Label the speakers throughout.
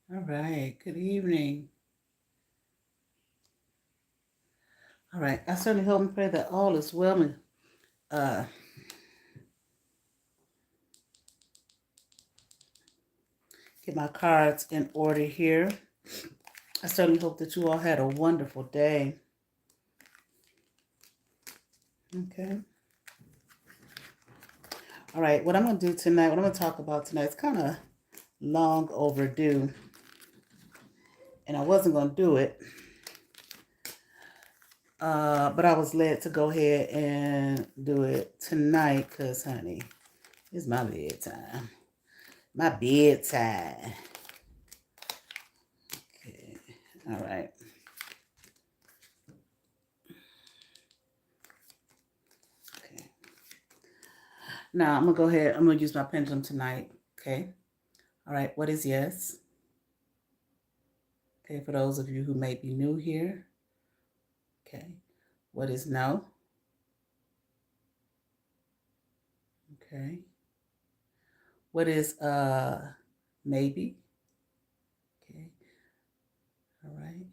Speaker 1: All right. Good evening. All right. I certainly hope and pray that all is well. And get my cards in order here. I certainly hope that you all had a wonderful day. Okay. All right. What I'm going to do tonight, what I'm going to talk about tonight, it's kind of long overdue. And I wasn't going to do it. But I was led to go ahead and do it tonight because, honey, it's my bedtime. My bedtime. Okay. All right. Okay. Now I'm going to go ahead. I'm going to use my pendulum tonight. Okay. All right. What is yes? Okay. For those of you who may be new here. Okay. What is no? Okay. What is maybe? Okay. All right.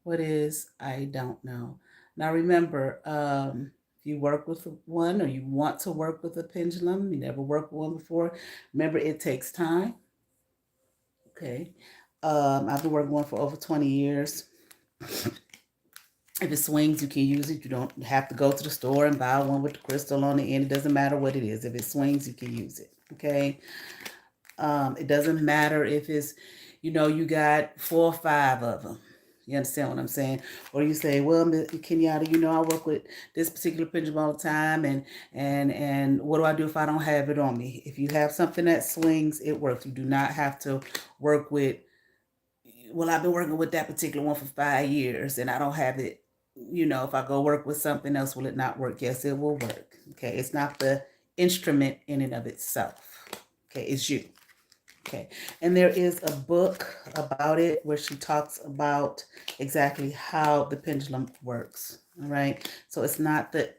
Speaker 1: What is I don't know? Now remember, if you work with one or you want to work with a pendulum, you never worked with one before, remember it takes time. Okay. I've been working one for over 20 years. If it swings, you can use it. You don't have to go to the store and buy one with the crystal on the end. It doesn't matter what it is. If it swings, you can use it. Okay. It doesn't matter if it's, you got 4 or 5 of them. You understand what I'm saying? Or you say, well, Kenyatta, I work with this particular pendulum all the time, and what do I do if I don't have it on me? If you have something that swings, it works. You do not have to work with well, I've been working with that particular one for 5 years and I don't have it. If I go work with something else, will it not work? Yes, it will work. Okay. It's not the instrument in and of itself. Okay. It's you. Okay. And there is a book about it where she talks about exactly how the pendulum works. All right. So it's not the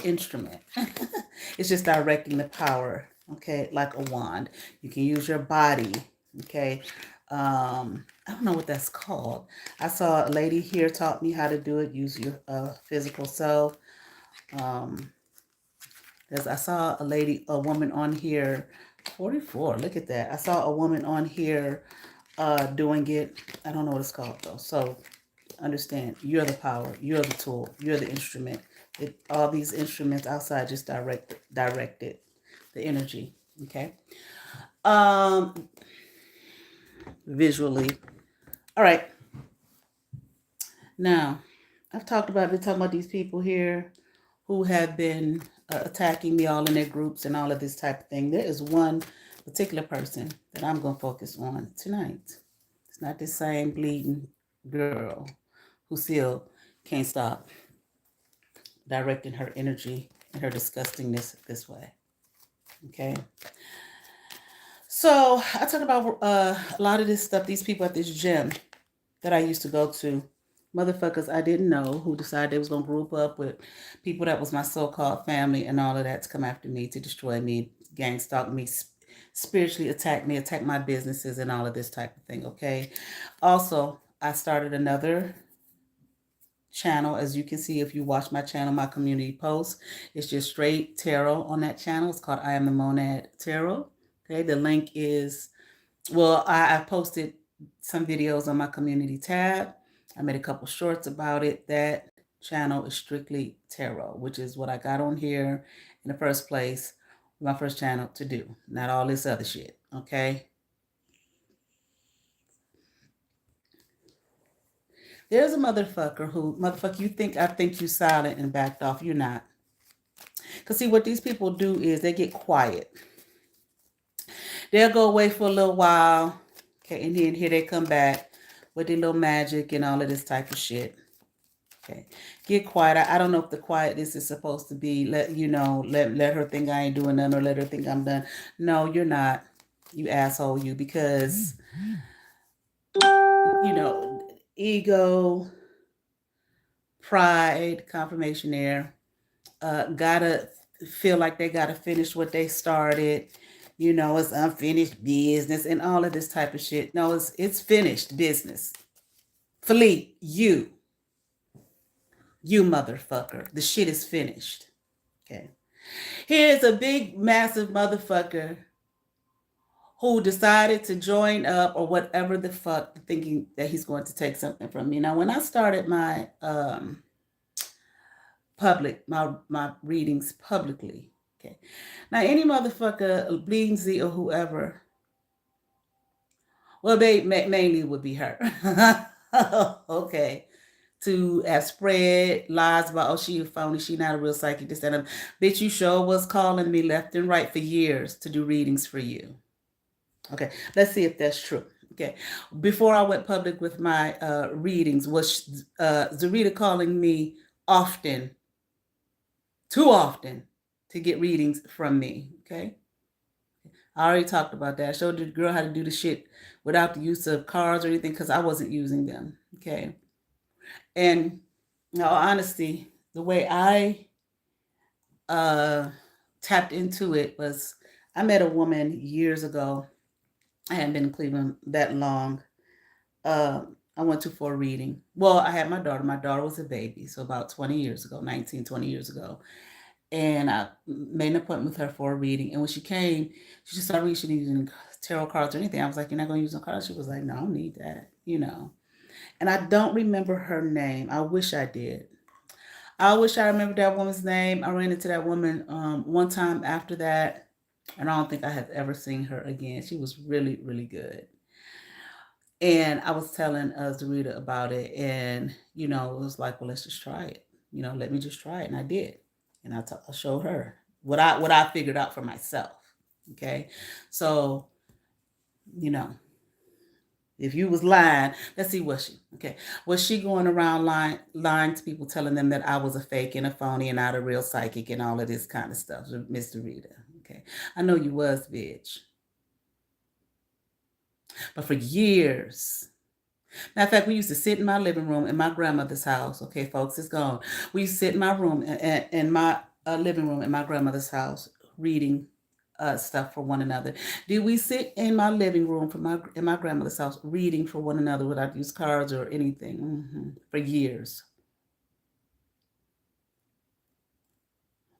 Speaker 1: instrument. It's just directing the power. Okay. Like a wand. You can use your body. Okay. I don't know what that's called. I saw a lady here taught me how to do it. Use your physical self. Um, I saw a woman on here, 44. Look at that. I saw a woman on here doing it. I don't know what it's called though. So understand, you're the power, you're the tool, you're the instrument. All these instruments outside just direct it, the energy. Okay. Um, Visually. All right. Now, been talking about these people here who have been attacking me all in their groups and all of this type of thing. There is one particular person that I'm going to focus on tonight. It's not this same bleeding girl who still can't stop directing her energy and her disgustingness this way. Okay. So I talk about a lot of this stuff, these people at this gym that I used to go to, motherfuckers I didn't know who decided they was going to group up with people that was my so-called family and all of that to come after me, to destroy me, gang stalk me, spiritually attack me, attack my businesses and all of this type of thing. Okay. Also, I started another channel. As you can see, if you watch my channel, my community posts, it's just straight tarot on that channel. It's called I Am the Monad Tarot. Okay. The link is, well, I posted some videos on my community tab. I made a couple shorts about it. That channel is strictly tarot, which is what I got on here in the first place, my first channel to do, not all this other shit. Okay. There's a motherfucker, you think I think you silent and backed off. You're not. Because see, what these people do is they get quiet. They'll go away for a little while. Okay, and then here they come back with their little magic and all of this type of shit. Okay. Get quiet. I don't know if the quietness is supposed to be let her think I ain't doing nothing or let her think I'm done. No, you're not. You asshole, you, because ego, pride, confirmation there, gotta feel like they gotta finish what they started. It's unfinished business and all of this type of shit. No, it's finished business. Philippe, you motherfucker. The shit is finished. Okay. Here's a big, massive motherfucker who decided to join up or whatever the fuck, thinking that he's going to take something from me. Now, when I started my my readings publicly, okay. Now, any motherfucker, Bleeding Z or whoever, well, they mainly would be her. Okay. To have spread lies about, oh, she a phony, she not a real psychic, this and that. Bitch, you sure was calling me left and right for years to do readings for you. Okay, let's see if that's true. Okay, before I went public with my readings, was Zarita calling me often, too often, to get readings from me? Okay, I already talked about that. I showed the girl how to do the shit without the use of cards or anything because I wasn't using them. Okay, and in all honesty, the way I tapped into it was I met a woman years ago. I hadn't been in Cleveland that long. I went to for a reading. Well, I had my daughter. My daughter was a baby, so about 20 years ago, 19, 20 years ago. And I made an appointment with her for a reading. And when she came, she just started reading. She didn't use any tarot cards or anything. I was like, you're not going to use no cards? She was like, no, I don't need that. And I don't remember her name. I wish I did. I wish I remembered that woman's name. I ran into that woman one time after that, and I don't think I have ever seen her again. She was really, really good. And I was telling Zarita about it, and it was like, well, let's just try it. Let me just try it, and I did. And I showed her what I figured out for myself. Okay, so you know, If you was lying, let's see, was she? Okay. Was she going around lying to people, telling them that I was a fake and a phony and not a real psychic and all of this kind of stuff, Mr. Rita? Okay. I know you was, bitch. But for years, matter of fact, we used to sit in my living room in my grandmother's house. Okay, folks, it's gone. We used to sit in my room, in my living room in my grandmother's house, reading stuff for one another. Did we sit in my living room in my grandmother's house reading for one another without use cards or anything? For years.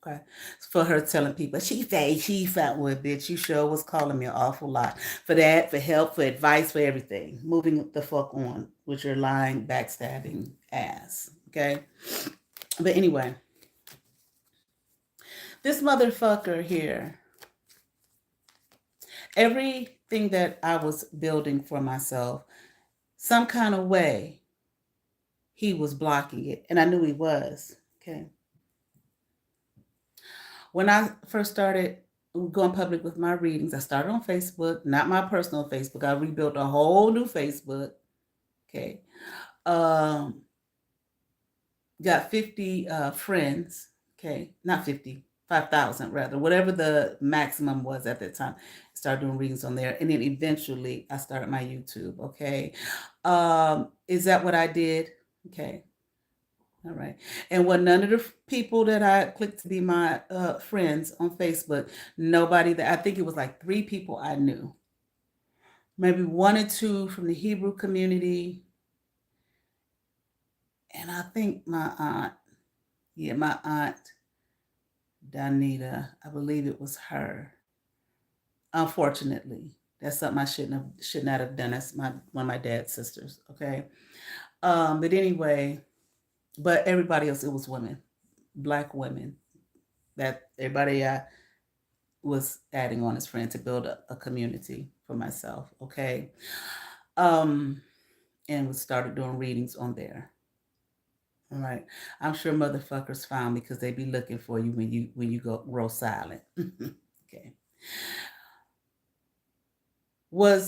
Speaker 1: Okay. For her telling people, she fat with bitch. You sure was calling me an awful lot. For that, for help, for advice, for everything. Moving the fuck on with your lying, backstabbing ass. Okay? But anyway, this motherfucker here, everything that I was building for myself, some kind of way, he was blocking it. And I knew he was. Okay. When I first started going public with my readings, I started on Facebook, not my personal Facebook. I rebuilt a whole new Facebook. Okay. Um, got 50 friends. Okay. Not 50, 5,000 rather, whatever the maximum was at that time. Started doing readings on there. And then eventually I started my YouTube. Okay. Is that what I did? Okay. All right. And when none of the people that I clicked to be my friends on Facebook, nobody that I think it was like 3 people I knew, maybe 1 or 2 from the Hebrew community. And I think my aunt, Danita, I believe it was her. Unfortunately, that's something I should not have done. That's one of my dad's sisters. Okay. But anyway, but everybody else, it was women, Black women. That everybody I was adding on as friend to build a community for myself. Okay. Um, and we started doing readings on there. All right. I'm sure motherfuckers found me because they be looking for you when you go grow silent. Okay.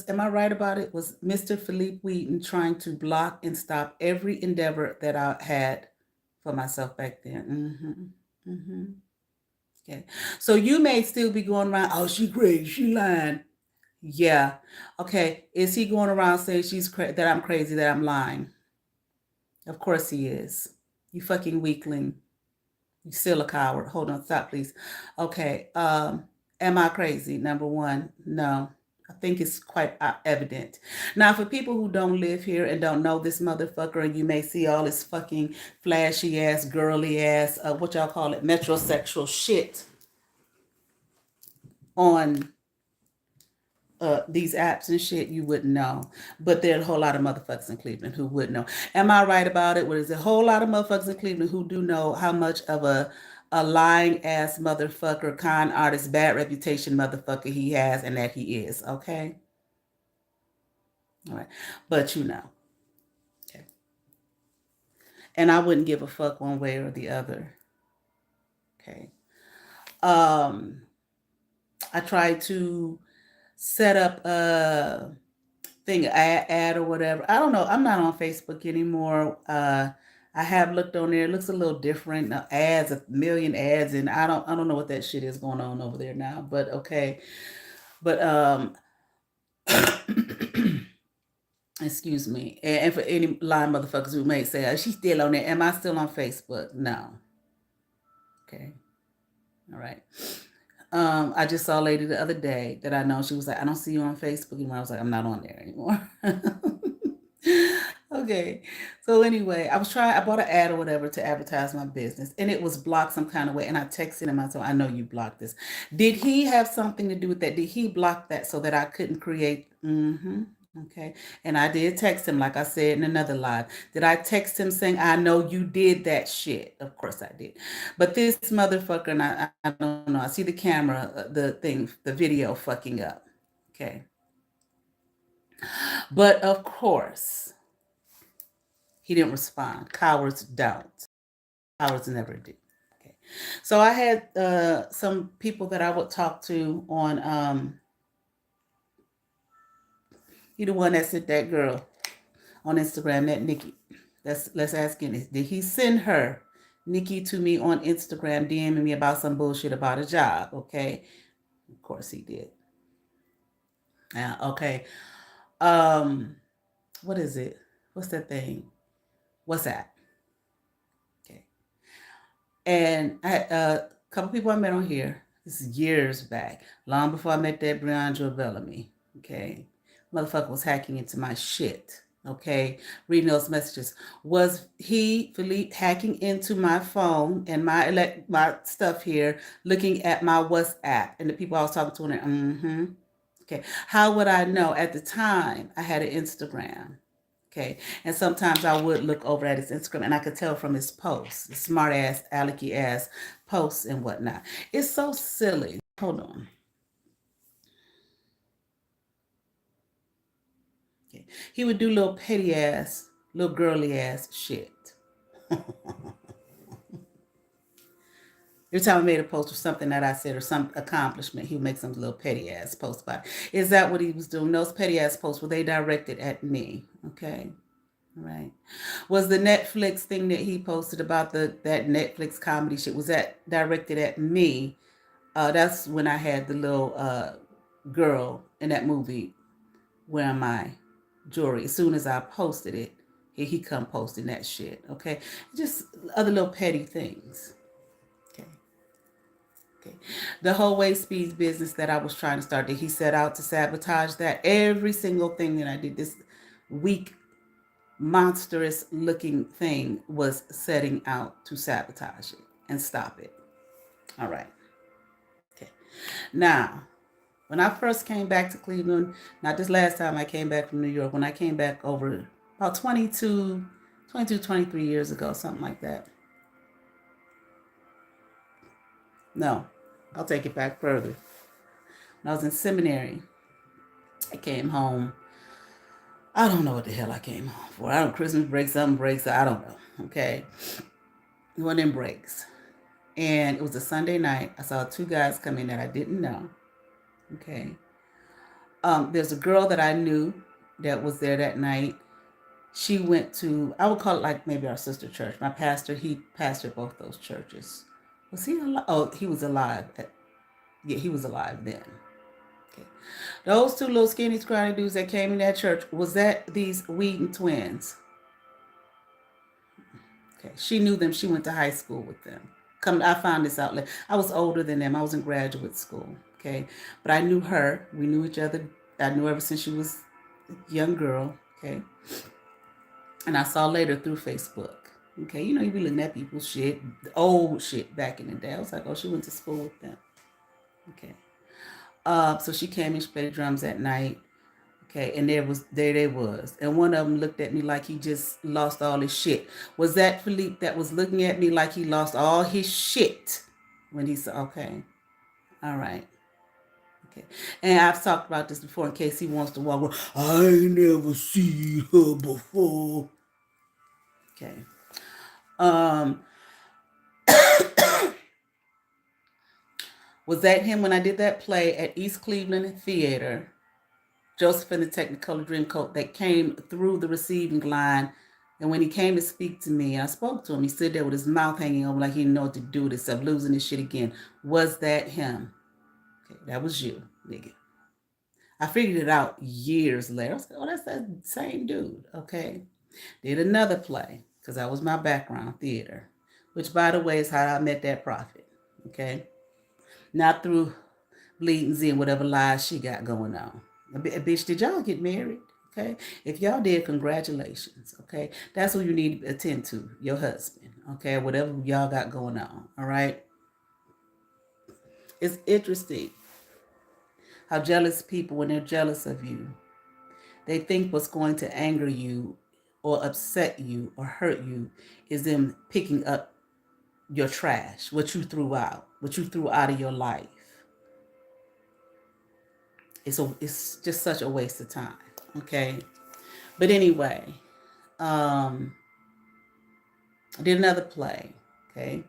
Speaker 1: Am I right about it? Was Mr. Philippe Wheaton trying to block and stop every endeavor that I had for myself back then? Okay. So you may still be going around, oh, she crazy, she lying. Yeah. Okay. Is he going around saying that I'm crazy, that I'm lying? Of course he is. You fucking weakling. You still a coward. Hold on, stop, please. Okay. Am I crazy? Number one, no. I think it's quite evident. Now, for people who don't live here and don't know this motherfucker, and you may see all this fucking flashy ass, girly ass, what y'all call it, metrosexual shit on these apps and shit, you wouldn't know. But there are a whole lot of motherfuckers in Cleveland who would know. Am I right about it? Well, there's a whole lot of motherfuckers in Cleveland who do know how much of a lying ass motherfucker, con artist, bad reputation motherfucker he has and that he is. Okay? All right. But you know. Okay. And I wouldn't give a fuck one way or the other. Okay. I tried to set up a thing, ad or whatever. I don't know. I'm not on Facebook anymore. I have looked on there. It looks a little different. Ads, a million ads, and I don't know what that shit is going on over there now. But okay. But excuse me. And for any lying motherfuckers who may say, "Is she still on there?" Am I still on Facebook? No. Okay. All right. I just saw a lady the other day that I know. She was like, "I don't see you on Facebook anymore." I was like, "I'm not on there anymore." Okay. So anyway, I bought an ad or whatever to advertise my business, and it was blocked some kind of way. And I texted him. I said, "I know you blocked this. Did he have something to do with that? Did he block that so that I couldn't create?" Okay. And I did text him, like I said in another live. Did I text him saying, "I know you did that shit"? Of course I did. But this motherfucker, and I don't know. I see the camera, the video fucking up. Okay. But of course, he didn't respond. Cowards don't. Cowards never do. Okay. So I had some people that I would talk to on He the one that sent that girl on Instagram, that Nikki. Let's ask Guinness. Did he send her, Nikki, to me on Instagram, DMing me about some bullshit about a job? Okay. Of course he did. Okay. Um, what is it? What's that thing? What's that? Okay. And I had a couple people I met on here. This is years back, long before I met that Briandra Bellamy. Okay. Motherfucker was hacking into my shit. Okay. Reading those messages. Was he, Philippe, hacking into my phone and my stuff here, looking at my WhatsApp and the people I was talking to? And okay. How would I know? At the time, I had an Instagram. Okay. And sometimes I would look over at his Instagram and I could tell from his posts, smart ass, alecky ass posts and whatnot. It's so silly. Hold on. Okay. He would do little petty ass, little girly ass shit. Every time I made a post or something that I said or some accomplishment, he would make some little petty ass post about it. Is that what he was doing? Those petty ass posts, were they directed at me? Okay. Right. Was the Netflix thing that he posted about that Netflix comedy shit, was that directed at me? That's when I had the little girl in that movie wearing my jewelry. As soon as I posted it, he come posting that shit. Okay. Just other little petty things. Okay. Okay. The whole Waste Speeds business that I was trying to start, that he set out to sabotage that. Every single thing that I did this week, monstrous looking thing, was setting out to sabotage it and stop it. All right. Okay. Now, when I first came back to Cleveland, not this last time I came back from New York, when I came back over about 23 years ago, something like that. No, I'll take it back further. When I was in seminary, I came home. I don't know what the hell I came home for. I don't Christmas break, something breaks. I don't know. Okay. One of them breaks. And it was a Sunday night. I saw two guys come in that I didn't know. Okay. There's a girl that I knew that was there that night. She went to, I would call it like maybe our sister church. My pastor, he pastored both those churches. Was he alive? Oh, he was alive. Yeah, he was alive then. Okay. Those two little skinny, scrawny dudes that came in that church, was that these Wheaton twins? Okay. She knew them. She went to high school with them. I found this out later. I was older than them. I was in graduate school. Okay. But I knew her. We knew each other. I knew ever since she was a young girl. Okay. And I saw later through Facebook. Okay, you know, you be looking at people's shit, old shit back in the day. I was like, oh, she went to school with them. Okay. So she came and she played drums at night. Okay, and there they was. And one of them looked at me like he just lost all his shit. Was that Philippe that was looking at me like he lost all his shit when he said, okay, all right. Okay. And I've talked about this before in case he wants to walk. I never see her before. Okay. Um, was that him when I did that play at East Cleveland Theater, Joseph and the Technicolor Dreamcoat, that came through the receiving line? And when he came to speak to me, I spoke to him. He stood there with his mouth hanging open like he didn't know what to do with himself, losing his shit again. Was that him? Okay, that was you, nigga. I figured it out years later. I was like, oh, that's that same dude. Okay. Did another play because that was my background, theater, which, by the way, is how I met that prophet. Okay. Not through Bleeding Z and whatever lies she got going on. Bitch, did y'all get married? Okay. If y'all did, congratulations. Okay. That's who you need to attend to, your husband. Okay. Whatever y'all got going on. All right. It's interesting how jealous people, when they're jealous of you, they think what's going to anger you or upset you or hurt you is them picking up your trash, what you threw out of your life. It's just such a waste of time. Okay. But anyway, I did another play. Okay.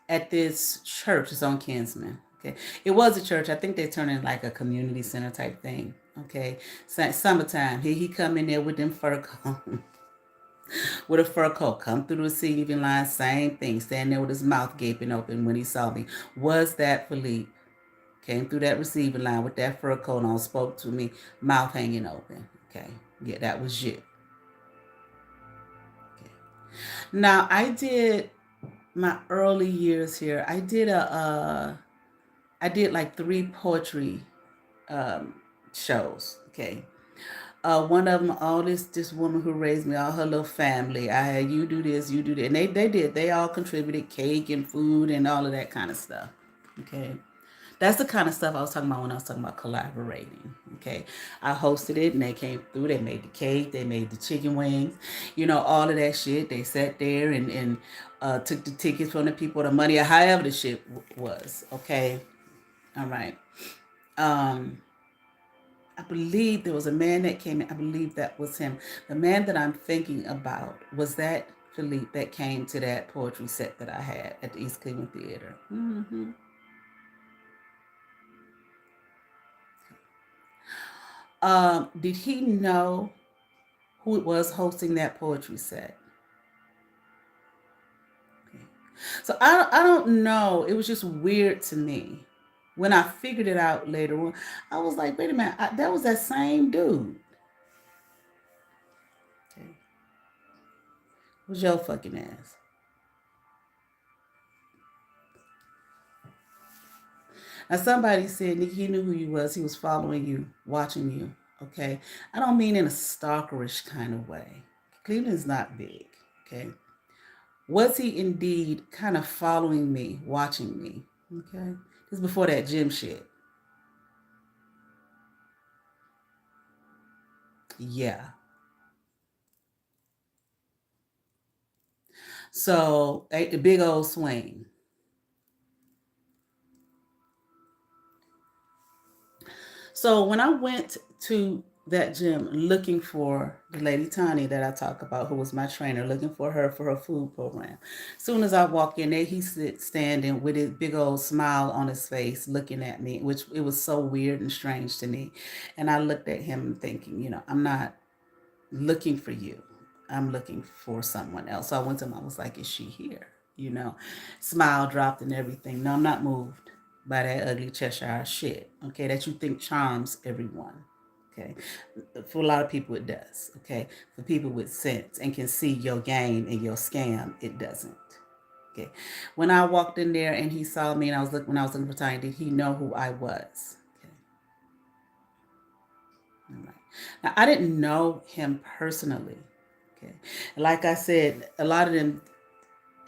Speaker 1: At this church, it's on Kinsman. Okay. It was a church. I think they turned it like a community center type thing. Okay, summertime. Here he come in there with them fur coat, with a fur coat. Come through the receiving line, same thing. Standing there with his mouth gaping open when he saw me. Was that Philippe? Came through that receiving line with that fur coat on, spoke to me, mouth hanging open. Okay, yeah, that was you. Okay. Now I did my early years here. I did like three poetry um, shows. Okay, one of them, all this woman who raised me, all her little family. I had you do this, you do that, and they did. They all contributed cake and food and all of that kind of stuff. Okay, that's the kind of stuff I was talking about when I was talking about collaborating. Okay, I hosted it and they came through. They made the cake, they made the chicken wings, all of that shit. They sat there and took the tickets from the people, the money, or however the shit was. Okay, all right. Um, I believe there was a man that came in. I believe that was him. The man that I'm thinking about was that Philippe that came to that poetry set that I had at the East Cleveland Theater. Did he know who it was hosting that poetry set? Okay. So I don't know. It was just weird to me. When I figured it out later on, I was like, wait a minute, that was that same dude. Okay. It was your fucking ass. Now somebody said, Nikki, he knew who you was. He was following you, watching you. Okay. I don't mean in a stalkerish kind of way. Cleveland's not big. Okay. Was he indeed kind of following me, watching me? Okay. This is before that gym shit. Yeah. So the big old swing. So when I went to that gym looking for the lady Tani that I talk about, who was my trainer, looking for her food program. As soon as I walk in there, he's standing with his big old smile on his face, looking at me, which it was so weird and strange to me. And I looked at him thinking, I'm not looking for you. I'm looking for someone else. So I went to him. I was like, is she here? You know, smile dropped and everything. No, I'm not moved by that ugly Cheshire shit. Okay, that you think charms everyone. Okay, for a lot of people it does. Okay, for people with sense and can see your game and your scam, it doesn't. Okay, when I walked in there and he saw me and when I was looking for time, did he know who I was? Okay, all right. Now I didn't know him personally. Okay, like I said, a lot of them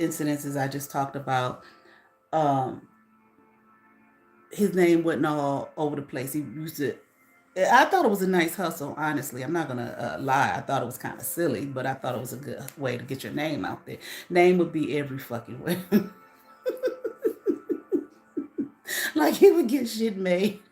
Speaker 1: incidences I just talked about, um, his name wasn't all over the place. He used to. I thought it was a nice hustle, honestly. I'm not gonna lie. I thought it was kind of silly, but I thought it was a good way to get your name out there. Name would be every fucking way. Like he would get shit made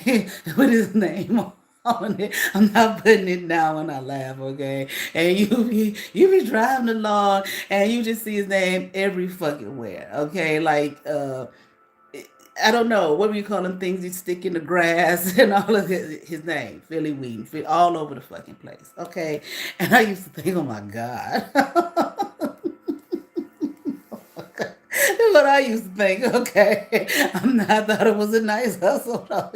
Speaker 1: with his name on it. I'm not putting it down when I laugh, okay? And you be driving along and you just see his name every fucking where, okay? Like I don't know what we call them things you stick in the grass and all of his name, Philly Wheaton, all over the fucking place, okay? And I used to think, oh my god. That's what I used to think. Okay, I thought it was a nice hustle, though.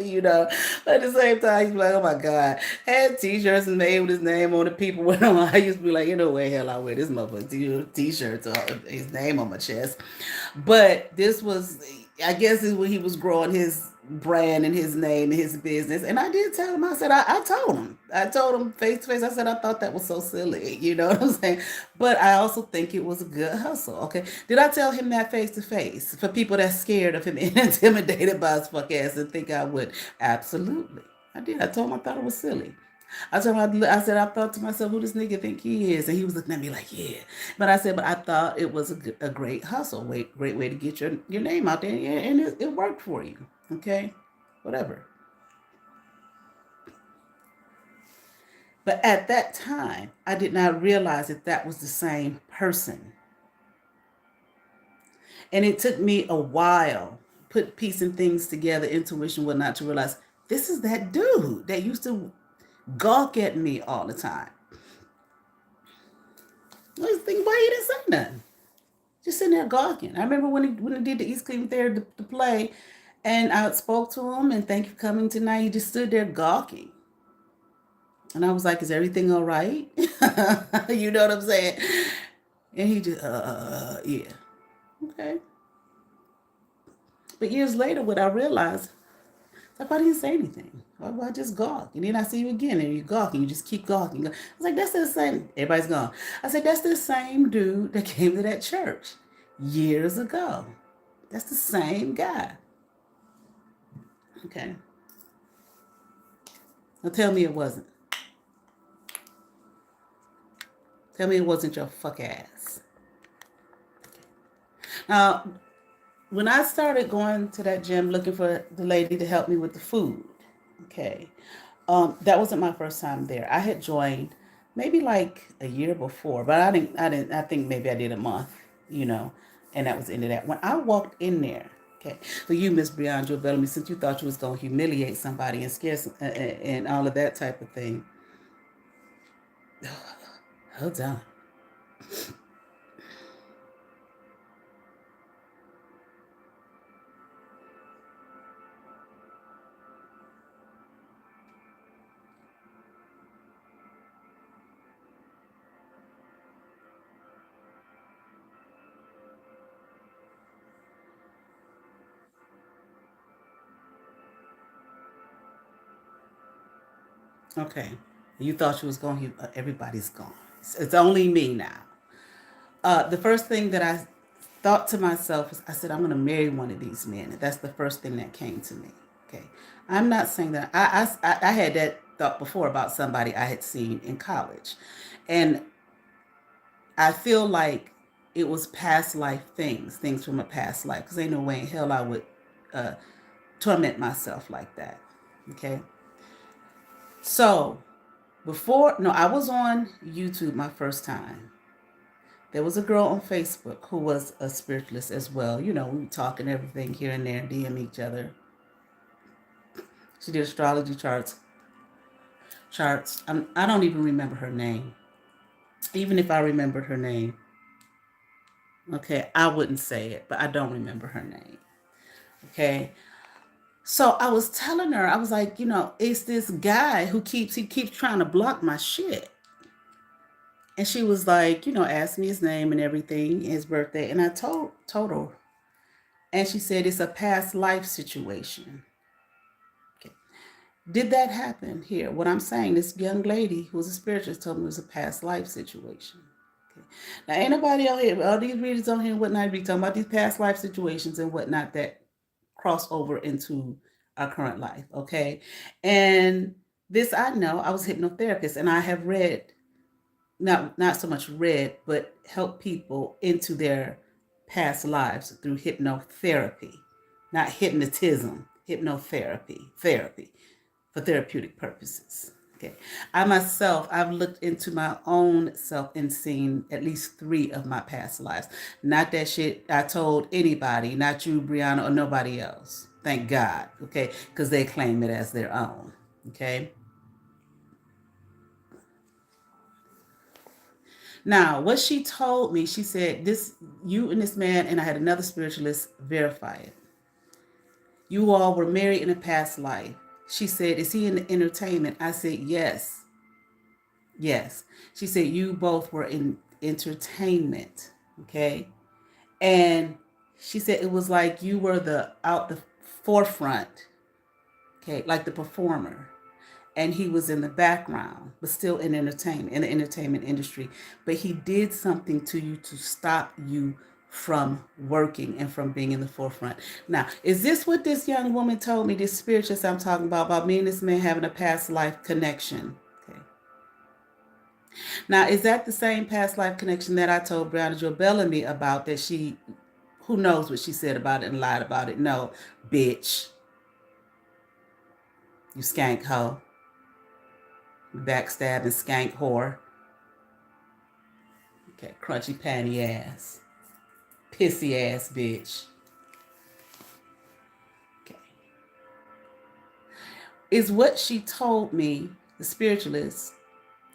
Speaker 1: But at the same time, I used to be like, oh my god, had T-shirts made with his name on it. People went on. I used to be like, way hell I wear this motherfucker T-shirts or his name on my chest. But this was, I guess, is when he was growing his brand and his name and his business. And I did tell him. I said, I told him. I told him face to face. I said I thought that was so silly. You know what I'm saying? But I also think it was a good hustle. Okay. Did I tell him that face to face? For people that's scared of him and intimidated by his fuck ass and think I would? Absolutely. I did. I told him I thought it was silly. I said, I thought to myself, who this nigga think he is? And he was looking at me like, yeah. But I said, but I thought it was a great hustle, great way to get your name out there. And it worked for you. Okay? Whatever. But at that time, I did not realize that that was the same person. And it took me a while, put piecing things together, intuition, whatnot, to realize This is that dude that used to gawk at me all the time. I was thinking, why he didn't say nothing? Just sitting there gawking. I remember when he did the East Cleveland Theater, the play, and I spoke to him and thank you for coming tonight. He just stood there gawking. And I was like, is everything all right? You know what I'm saying? And he just, yeah. Okay. But years later, what I realized, like, why didn't you say anything? Why just gawk? And then I see you again, and you gawk, and you just keep gawking. I was like, that's the same. Everybody's gone. I said, that's the same dude that came to that church years ago. That's the same guy. Okay. Now tell me it wasn't. Tell me it wasn't your fuck ass. Now, when I started going to that gym looking for the lady to help me with the food, okay, that wasn't my first time there. I had joined maybe like a year before, but I think maybe I did a month, you know, and that was the end of that. When I walked in there, okay, so you, Miss Brianna Bellamy, since you thought you was going to humiliate somebody and scare and all of that type of thing, hold on. Okay, you thought you was going, everybody's gone. It's only me now. The first thing that I thought to myself is, I said, I'm going to marry one of these men. That's the first thing that came to me. Okay. I'm not saying that I had that thought before about somebody I had seen in college. And I feel like it was past life things from a past life, because ain't no way in hell I would uh, torment myself like that. Okay. So no, I was on YouTube my first time. There was a girl on Facebook who was a spiritualist as well. You know, we were talking everything here and there, DM each other. She did astrology charts. I don't even remember her name. Even if I remembered her name, okay, I wouldn't say it, but I don't remember her name. Okay. So I was telling her, I was like, it's this guy he keeps trying to block my shit. And she was like, asked me his name and everything, his birthday, and I told her. And she said it's a past life situation. Okay. Did that happen here? What I'm saying, this young lady who was a spiritualist told me it was a past life situation. Okay. Now, ain't nobody out here, all these readers on here and whatnot, be talking about these past life situations and whatnot that cross over into our current life. Okay. And this, I know, I was a hypnotherapist, and I have read, not so much read, but help people into their past lives through hypnotherapy, not hypnotism, hypnotherapy, therapy for therapeutic purposes. Okay. I myself, I've looked into my own self and seen at least 3 of my past lives. Not that shit I told anybody, not you, Brianna, or nobody else. Thank God. Okay. Because they claim it as their own. Okay. Now, what she told me, she said, this, you and this man, and I had another spiritualist verify it. You all were married in a past life. She said, is he in the entertainment? I said, yes. Yes. She said, you both were in entertainment. Okay. And she said it was like you were the forefront. Okay. Like the performer. And he was in the background, but still in the entertainment industry. But he did something to you to stop you from working and from being in the forefront. Now, is this what this young woman told me, this spiritualist I'm talking about me and this man having a past life connection? Okay. Now, is that the same past life connection that I told Brianna Joe Bellamy about, that she, who knows what she said about it and lied about it? No, bitch. You skank hoe. Backstabbing skank whore. Okay, crunchy panty ass. Pissy ass bitch. Okay. Is what she told me, the spiritualist,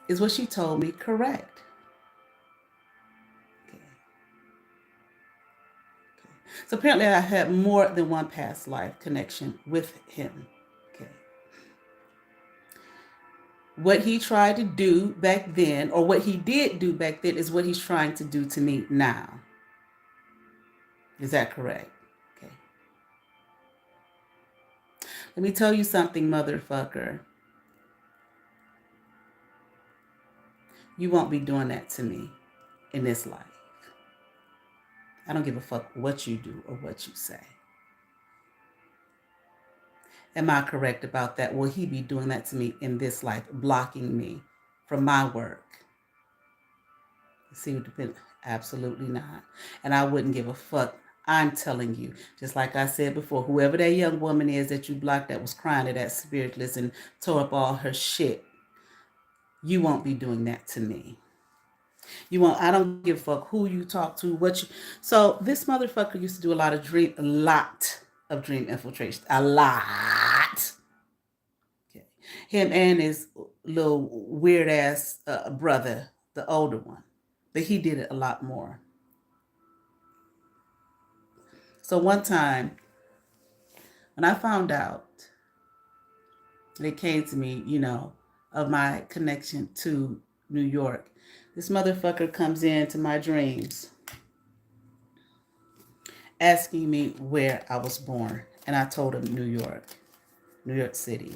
Speaker 1: is what she told me correct? Okay. So apparently I had more than one past life connection with him. Okay. What he tried to do back then, or what he did do back then, is what he's trying to do to me now. Is that correct? Okay. Let me tell you something, motherfucker. You won't be doing that to me in this life. I don't give a fuck what you do or what you say. Am I correct about that? Will he be doing that to me in this life, blocking me from my work? See, absolutely not. And I wouldn't give a fuck. I'm telling you, just like I said before, whoever that young woman is that you blocked that was crying to that spiritualist and tore up all her shit, you won't be doing that to me. You won't. I don't give a fuck who you talk to, what you. So this motherfucker used to do a lot of dream infiltration, a lot. Okay. Him and his little weird ass brother, the older one, but he did it a lot more. So one time, when I found out, it came to me, of my connection to New York. This motherfucker comes into my dreams asking me where I was born. And I told him New York City.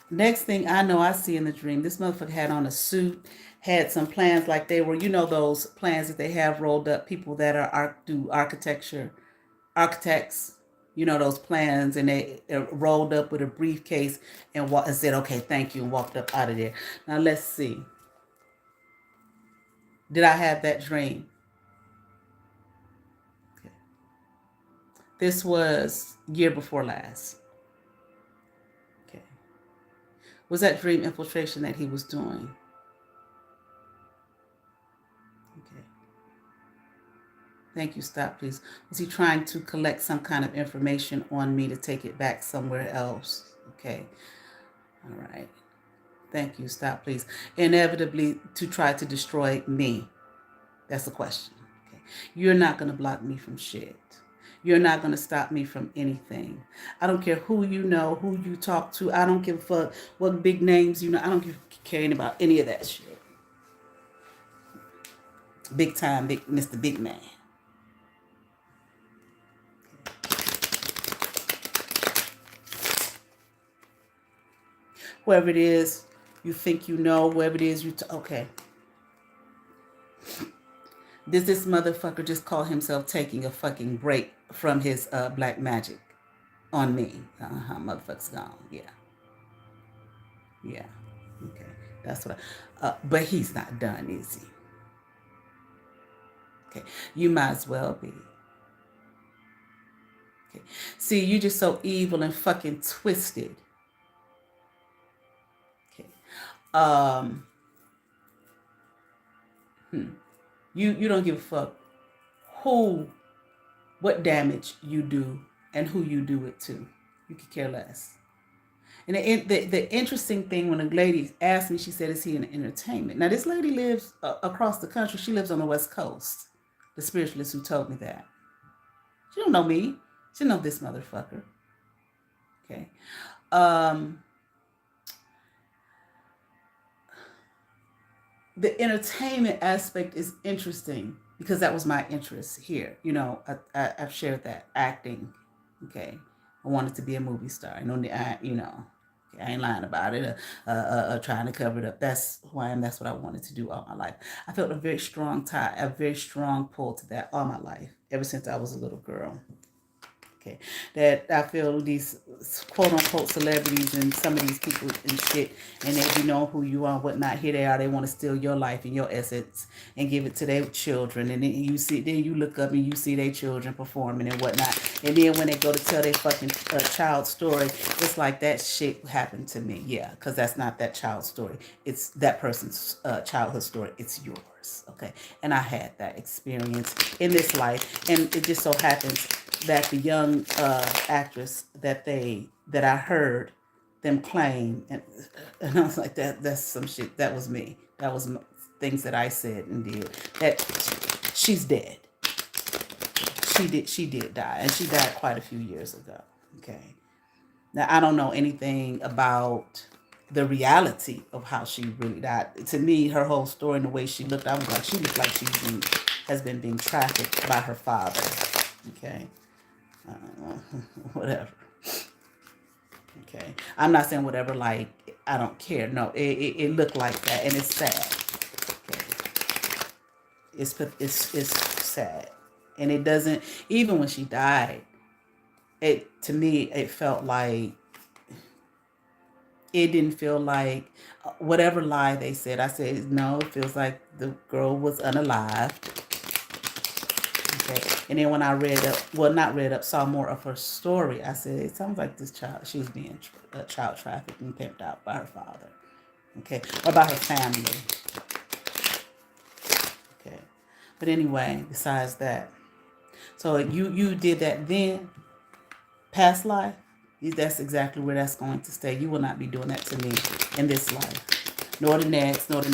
Speaker 1: Next thing I know, I see in the dream, this motherfucker had on a suit, had some plans like they were, those plans that they have rolled up, people that do architecture, architects, those plans, and they rolled up with a briefcase and said, okay, thank you, and walked up out of there. Now let's see. Did I have that dream? Okay. This was year before last. Okay. Was that dream infiltration that he was doing? Okay. Thank you. Stop, please. Was he trying to collect some kind of information on me to take it back somewhere else? Okay. All right. Thank you. Stop, please. Inevitably to try to destroy me. That's the question. Okay. You're not going to block me from shit. You're not going to stop me from anything. I don't care who you know, who you talk to. I don't give a fuck what big names you know. I don't care about any of that shit. Big time, Mr. Big Man. Whoever it is, you think you know, whoever it is, okay. Does this motherfucker just call himself taking a fucking break from his black magic on me? Motherfucker's gone. Yeah. Yeah. Okay. That's what but he's not done, is he? Okay. You might as well be. Okay. See, you just so evil and fucking twisted. Okay. You don't give a fuck what damage you do and who you do it to. You could care less. And the interesting thing, when a lady asked me, she said, is he in entertainment? Now, this lady lives across the country. She lives on the West Coast. The spiritualist who told me that. She don't know me. She know this motherfucker. Okay. The entertainment aspect is interesting because that was my interest here. I've shared that acting. Okay. I wanted to be a movie star. I ain't lying about it, trying to cover it up. That's who I am. That's what I wanted to do all my life. I felt a very strong tie, a very strong pull to that all my life, ever since I was a little girl. Okay, that I feel these quote unquote celebrities and some of these people and shit, and they know who you are, whatnot. Here they are. They want to steal your life and your essence and give it to their children. And then you look up and you see their children performing and whatnot. And then when they go to tell their fucking child story, it's like that shit happened to me. Yeah, because that's not that child's story. It's that person's childhood story. It's yours. Okay, and I had that experience in this life, and it just so happens that the young actress that they that I heard them claim, and I was like, that's some shit. That was me. That was things that I said and did. That she's dead. She did die, and she died quite a few years ago. Okay. Now I don't know anything about the reality of how she really died. To me, her whole story and the way she looked, I was like, she looked like has been being trafficked by her father. Okay. Whatever. Okay. I'm not saying whatever, like, I don't care. No, it looked like that, and it's sad. Okay. It's sad. And it doesn't, even when she died, to me, it felt like, it didn't feel like whatever lie they said. I said, no, it feels like the girl was unalive. Okay. And then when I read up, well, not read up, saw more of her story, I said, it sounds like this child, she was being child trafficked and pimped out by her father. Okay. Or by her family. Okay. But anyway, besides that, so you did that then, past life, that's exactly where that's going to stay. You will not be doing that to me in this life, nor the next, or the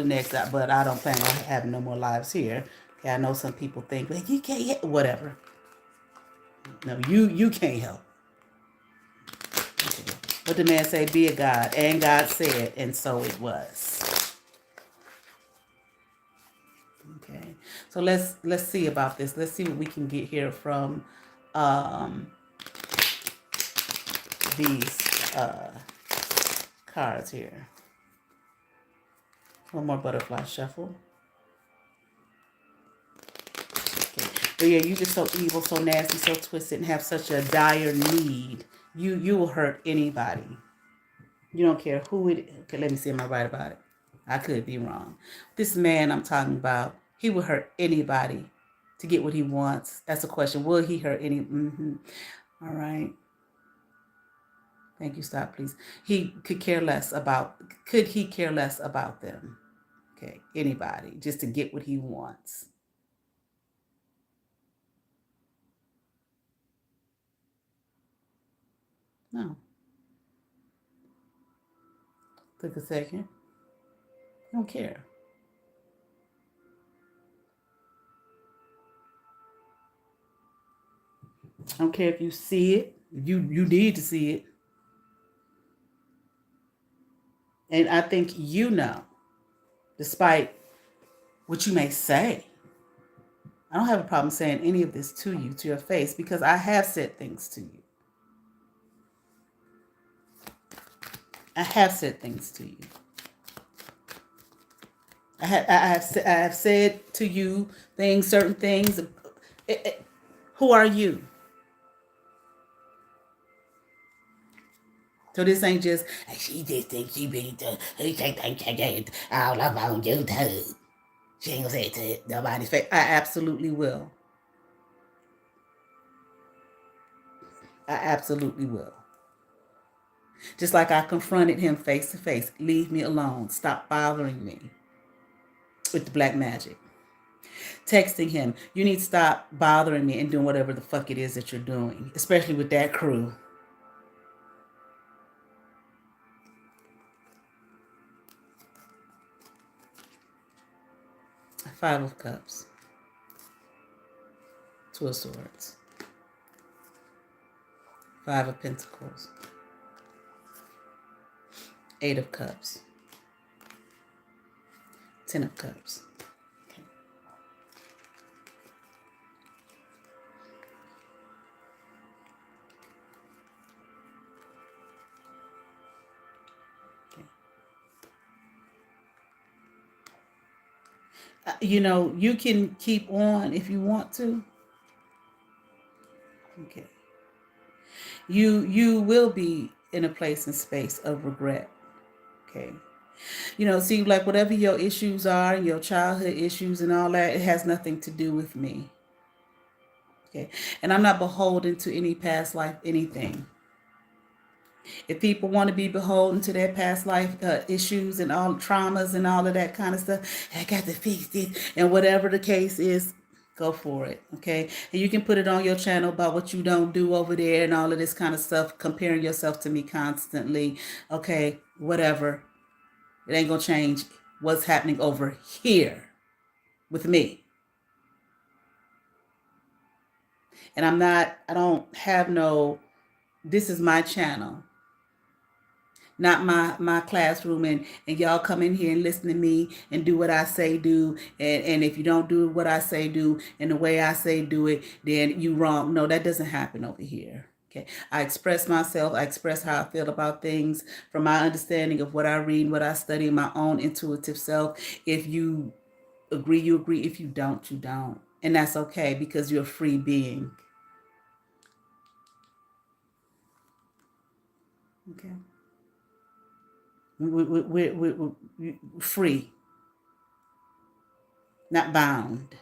Speaker 1: next. But I don't plan on having no more lives here. Okay, I know some people think, well, you can't help, whatever. No, you can't help. Okay. What the man say? Be a God, and God said, and so it was. Okay, so let's see about this. Let's see what we can get here from these cards here. One more butterfly shuffle. Okay. But yeah, you just so evil, so nasty, so twisted, and have such a dire need. You will hurt anybody. You don't care who it. Okay, let me see. Am I right about it? I could be wrong. This man I'm talking about, he will hurt anybody to get what he wants. That's a question. Will he hurt any? Mm-hmm. All right. Thank you. Stop, please. He could care less about. Could he care less about them? Okay, anybody, just to get what he wants. No. Take a second. I don't care. I don't care if you see it. You need to see it. And I think you know, despite what you may say. I don't have a problem saying any of this to you, to your face, because I have said things to you. I have said things to you. I have said to you things, certain things. Who are you? So this ain't just, she just thinks she be all up on YouTube. She ain't gonna say it to nobody's face. I absolutely will. I absolutely will. Just like I confronted him face to face. Leave me alone. Stop bothering me with the black magic. Texting him, you need to stop bothering me and doing whatever the fuck it is that you're doing, especially with that crew. Five of Cups. Two of Swords. Five of Pentacles. Eight of Cups. Ten of Cups. Okay. You know, you can keep on if you want to. Okay. You will be in a place and space of regret. Okay. You know, see, like whatever your issues are, your childhood issues and all that, it has nothing to do with me. Okay. And I'm not beholden to any past life, anything. If people want to be beholden to their past life issues and all traumas and all of that kind of stuff, I got to fix this and whatever the case is, Go for it, okay? And you can put it on your channel about what you don't do over there and all of this kind of stuff, comparing yourself to me constantly. Okay, whatever. It ain't gonna change what's happening over here with me. And I don't have no, this is my channel, not my classroom, and y'all come in here and listen to me and do what I say do, and if you don't do what I say do and the way I say do it, then you wrong. No, that doesn't happen over here. Okay, I express myself, I express how I feel about things from my understanding of what I read, what I study, my own intuitive self. If you agree, you agree. If you don't, you don't, and that's okay because you're a free being. Okay, we're free, not bound.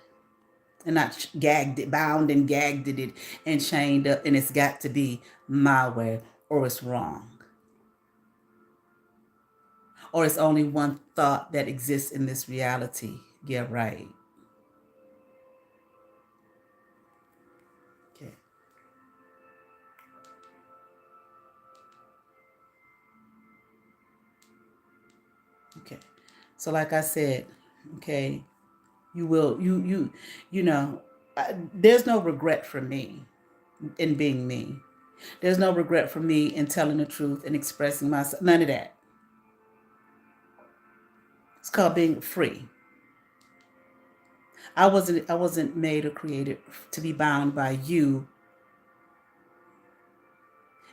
Speaker 1: And not gagged it, bound and gagged it and chained up, and it's got to be my way or it's wrong. Or it's only one thought that exists in this reality. Yeah, right. Okay. Okay. So like I said, okay, you will you know, there's no regret for me in being me. There's no regret for me in telling the truth and expressing myself. None of that. It's called being free. I wasn't made or created to be bound by you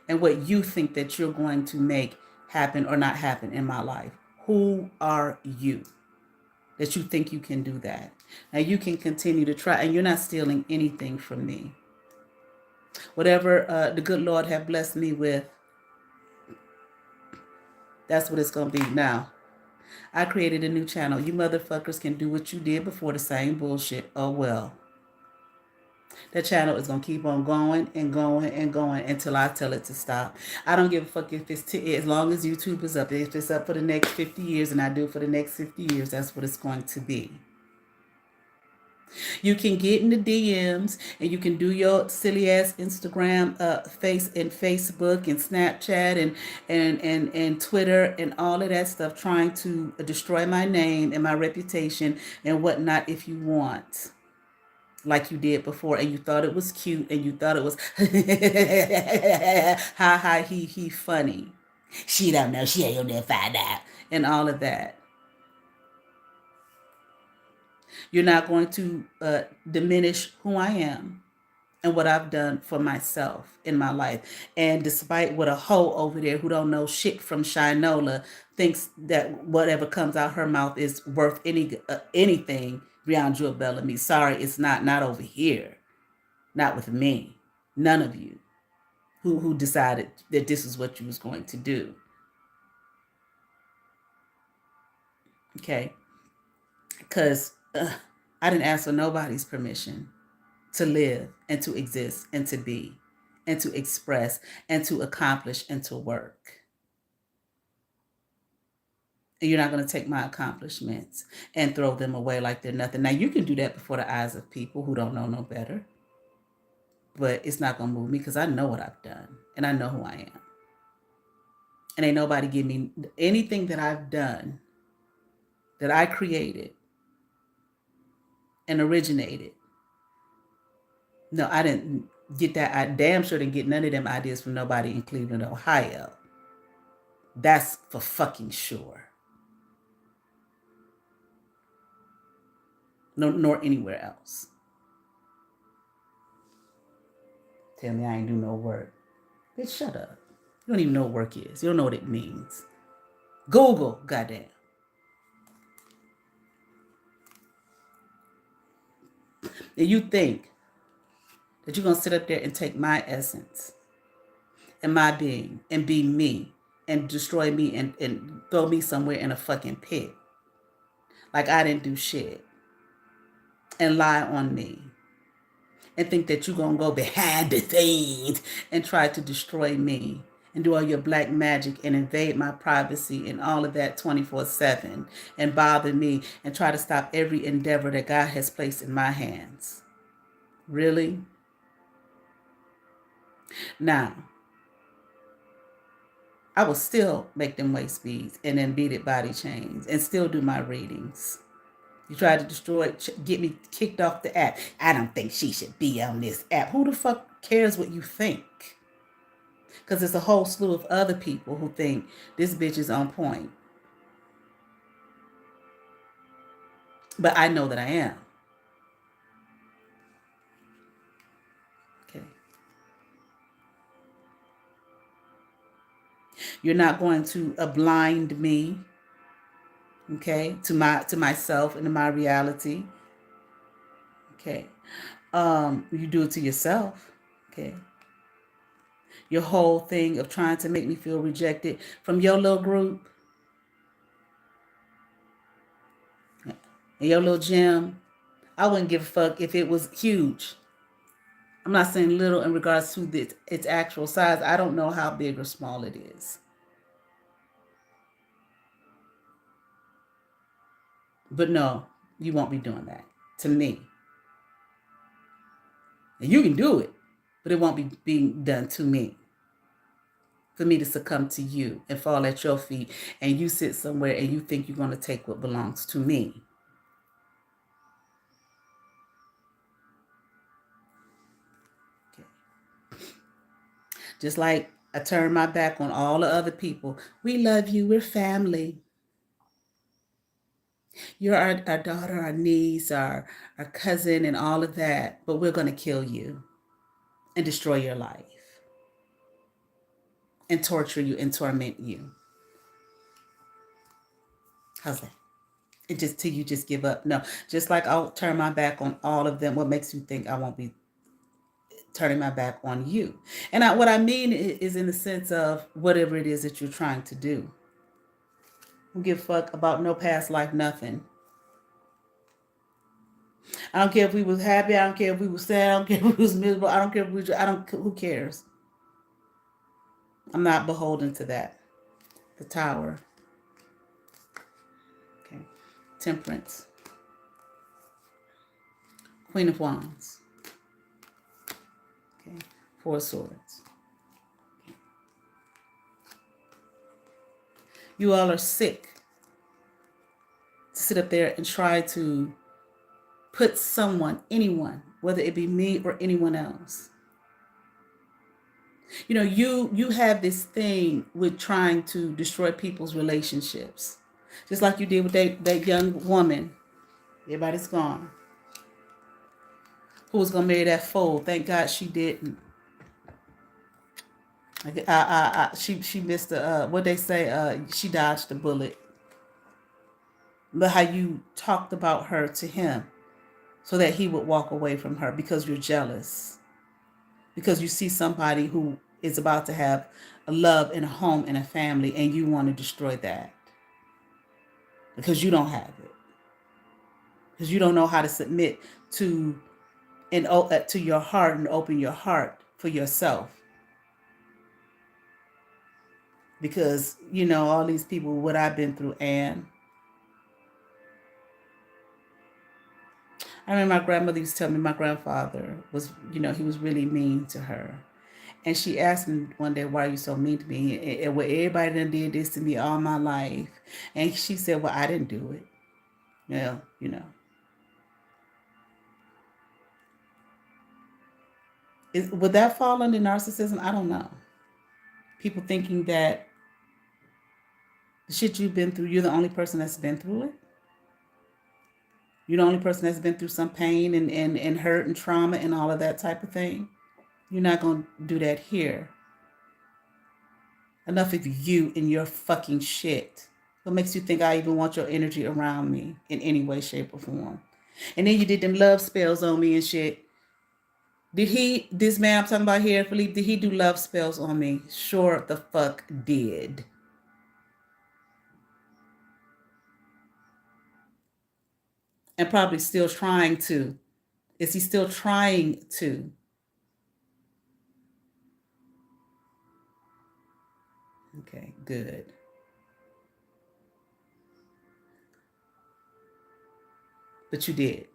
Speaker 1: and what you think that you're going to make happen or not happen in my life. Who are you that you think you can do that? Now you can continue to try, and you're not stealing anything from me. Whatever the good Lord have blessed me with, that's what it's going to be. Now, I created a new channel. You motherfuckers can do what you did before, the same bullshit. Oh well. That channel is gonna keep on going and going and going until I tell it to stop. I don't give a fuck if it's as long as YouTube is up. If it's up for the next 50 years and I do it for the next 50 years, that's what it's going to be. You can get in the DMs and you can do your silly ass Instagram, face and Facebook and Snapchat and Twitter and all of that stuff, trying to destroy my name and my reputation and whatnot if you want, like you did before, and you thought it was cute and you thought it was ha ha he funny. She don't know, she ain't gonna find out, and all of that. You're not going to diminish who I am and what I've done for myself in my life. And despite what a hoe over there who don't know shit from Shinola thinks that whatever comes out her mouth is worth anything beyond Jewel Bellamy. Sorry, it's not over here. Not with me. None of you who decided that this is what you was going to do. Okay? Because I didn't ask for nobody's permission to live and to exist and to be and to express and to accomplish and to work. And you're not going to take my accomplishments and throw them away like they're nothing. Now, you can do that before the eyes of people who don't know no better. But it's not going to move me because I know what I've done and I know who I am. And ain't nobody give me anything that I've done, that I created and originated. No, I didn't get that. I damn sure didn't get none of them ideas from nobody in Cleveland, Ohio. That's for fucking sure. No, nor anywhere else. Tell me I ain't do no work. Bitch, shut up. You don't even know what work is. You don't know what it means. Google, goddamn. And you think that you're going to sit up there and take my essence and my being and be me and destroy me and throw me somewhere in a fucking pit like I didn't do shit and lie on me and think that you're going to go behind the scenes and try to destroy me and do all your black magic and invade my privacy and all of that 24/7 and bother me and try to stop every endeavor that God has placed in my hands. Really? Now, I will still make them waist beads and then beaded body chains and still do my readings. You tried to destroy, get me kicked off the app. I don't think she should be on this app. Who the fuck cares what you think? Because there's a whole slew of other people who think this bitch is on point. But I know that I am. Okay. You're not going to blind me, okay, to myself and to my reality. Okay. You do it to yourself. Okay. Your whole thing of trying to make me feel rejected from your little group, in your little gym, I wouldn't give a fuck if it was huge. I'm not saying little in regards to its actual size. I don't know how big or small it is. But no, you won't be doing that to me. And you can do it, but it won't be being done to me. For me to succumb to you and fall at your feet and you sit somewhere and you think you're going to take what belongs to me. Just like I turn my back on all the other people. We love you. We're family. You're our daughter, our niece, our cousin, and all of that. But we're going to kill you and destroy your life and torture you and torment you. How's that? It just till you just give up. No, just like I'll turn my back on all of them. What makes you think I won't be turning my back on you? And what I mean is in the sense of whatever it is that you're trying to do. Who give a fuck about no past life, nothing. I don't care if we was happy. I don't care if we was sad. I don't care if we was miserable. I don't care if we. I don't. Who cares? I'm not beholden to that. The Tower. Okay. Temperance. Queen of Wands. Okay. Four of Swords. Okay. You all are sick to sit up there and try to put someone, anyone, whether it be me or anyone else. You know, you have this thing with trying to destroy people's relationships. Just like you did with that young woman. Everybody's gone. Who was gonna marry that fool? Thank God she didn't. She missed the what they say. She dodged the bullet. But how you talked about her to him, so that he would walk away from her because you're jealous, because you see somebody who is about to have a love and a home and a family, and you want to destroy that because you don't have it, because you don't know how to submit to and to your heart and open your heart for yourself. Because you know all these people, what I've been through, and I remember my grandmother used to tell me my grandfather was, you know, he was really mean to her. And she asked me one day, why are you so mean to me? And well, everybody done did this to me all my life. And she said, well, I didn't do it. Well, you know. Would that fall under narcissism? I don't know. People thinking that the shit you've been through, you're the only person that's been through it. You're the only person that's been through some pain and hurt and trauma and all of that type of thing. You're not going to do that here. Enough of you and your fucking shit. What makes you think I even want your energy around me in any way, shape, or form? And then you did them love spells on me and shit. This man I'm talking about here, Philippe, did he do love spells on me? Sure the fuck did. And probably still trying to. Is he still trying to? Okay, good. But you did.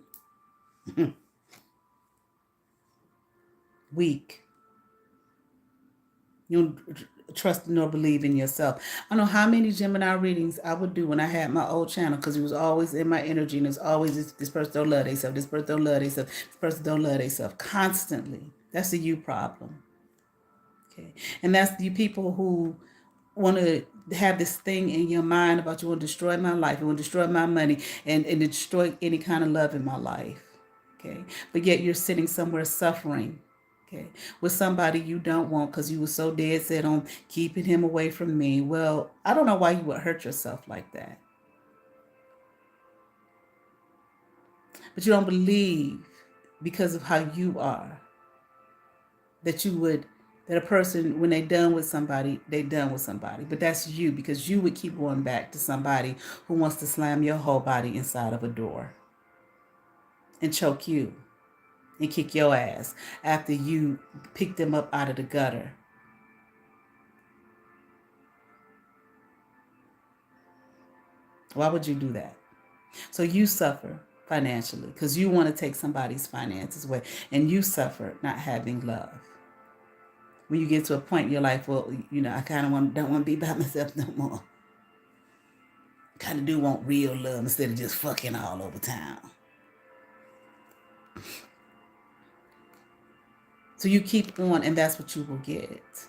Speaker 1: weak. You don't trust nor believe in yourself. I know how many Gemini readings I would do when I had my old channel, because it was always in my energy, and it's always this person don't love themselves, this person don't love themselves, this person don't love themselves, constantly. That's a you problem. Okay, and that's the people who want to have this thing in your mind about, you want to destroy my life, you want to destroy my money, and destroy any kind of love in my life. Okay, but yet you're sitting somewhere suffering, okay, with somebody you don't want because you were so dead set on keeping him away from me. Well, I don't know why you would hurt yourself like that, but you don't believe, because of how you are, that you would, that a person, when they done with somebody, they done with somebody. But that's you, because you would keep going back to somebody who wants to slam your whole body inside of a door and choke you and kick your ass after you pick them up out of the gutter. Why would you do that? So you suffer financially because you want to take somebody's finances away, and you suffer not having love. When you get to a point in your life, well, I kind of don't want to be by myself no more. Kind of do want real love instead of just fucking all over town. So you keep on, and that's what you will get.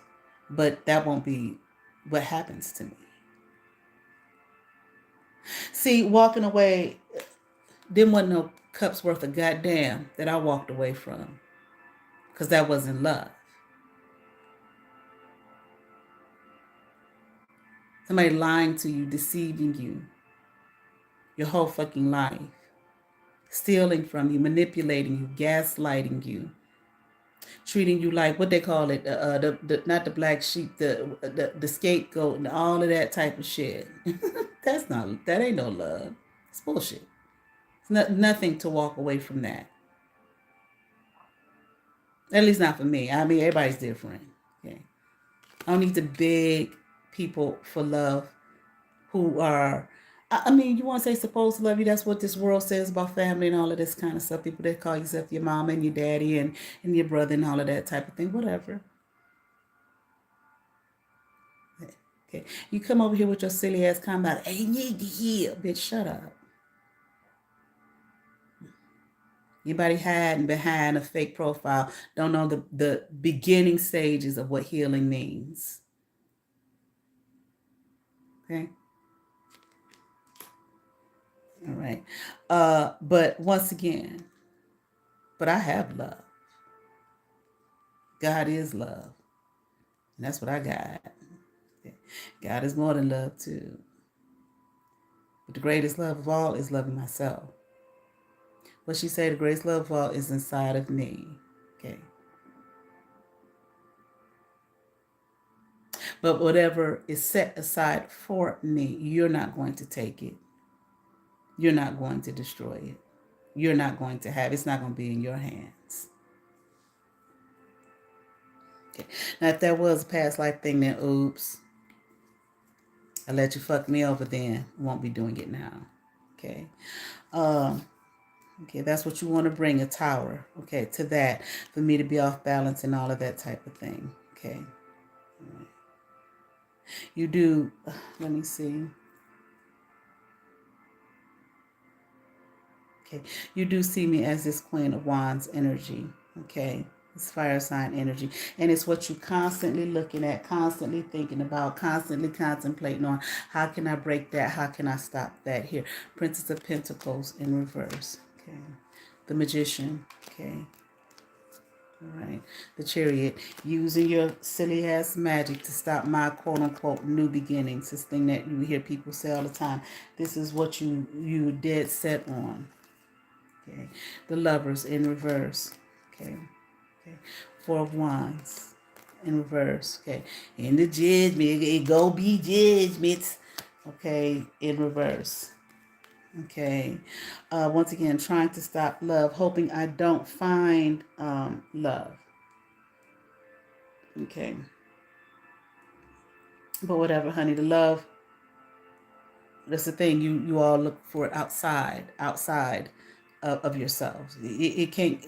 Speaker 1: But that won't be what happens to me. See, walking away, didn't want no cups worth of goddamn that I walked away from, because that wasn't love. Somebody lying to you, deceiving you your whole fucking life, stealing from you, manipulating you, gaslighting you, treating you like what they call it, the not the black sheep, the scapegoat, and all of that type of shit. That ain't no love. It's bullshit. It's nothing to walk away from that. At least not for me. I mean, everybody's different. Okay, I don't need to beg people for love who are. I mean, you want to say supposed to love you? That's what this world says about family and all of this kind of stuff. People that call yourself your mom and your daddy and your brother and all of that type of thing. Whatever. Okay. You come over here with your silly ass comment about, hey, you need to heal. Bitch, shut up. Anybody hiding behind a fake profile don't know the beginning stages of what healing means. Okay. All right. But once again, but I have love. God is love. And that's what I got. Okay. God is more than love too. But the greatest love of all is loving myself. What she said, the greatest love of all is inside of me. Okay. But whatever is set aside for me, you're not going to take it. You're not going to destroy it. You're not going to have it. It's not going to be in your hands. Okay. Now, if that was a past life thing, then oops. I let you fuck me over then. Won't be doing it now. Okay. Okay, that's what you want to bring, a tower. Okay, to that, for me to be off balance and all of that type of thing. Okay. You do, let me see. Okay, you do see me as this Queen of Wands energy. Okay, this fire sign energy, and it's what you constantly looking at, constantly thinking about, constantly contemplating on. How can I break that? How can I stop that? Here, Princess of Pentacles in reverse. Okay, the Magician. Okay. All right, the Chariot, using your silly ass magic to stop my quote unquote new beginnings. This thing that you hear people say all the time. This is what you dead set on. Okay, the Lovers in reverse. Okay, okay, Four of Wands in reverse. Okay, in the Judgment, it go be judgments. Okay, in reverse. Okay, once again, trying to stop love, hoping I don't find love. Okay, but whatever, honey, the love. That's the thing. You all look for it outside of yourselves. It can't.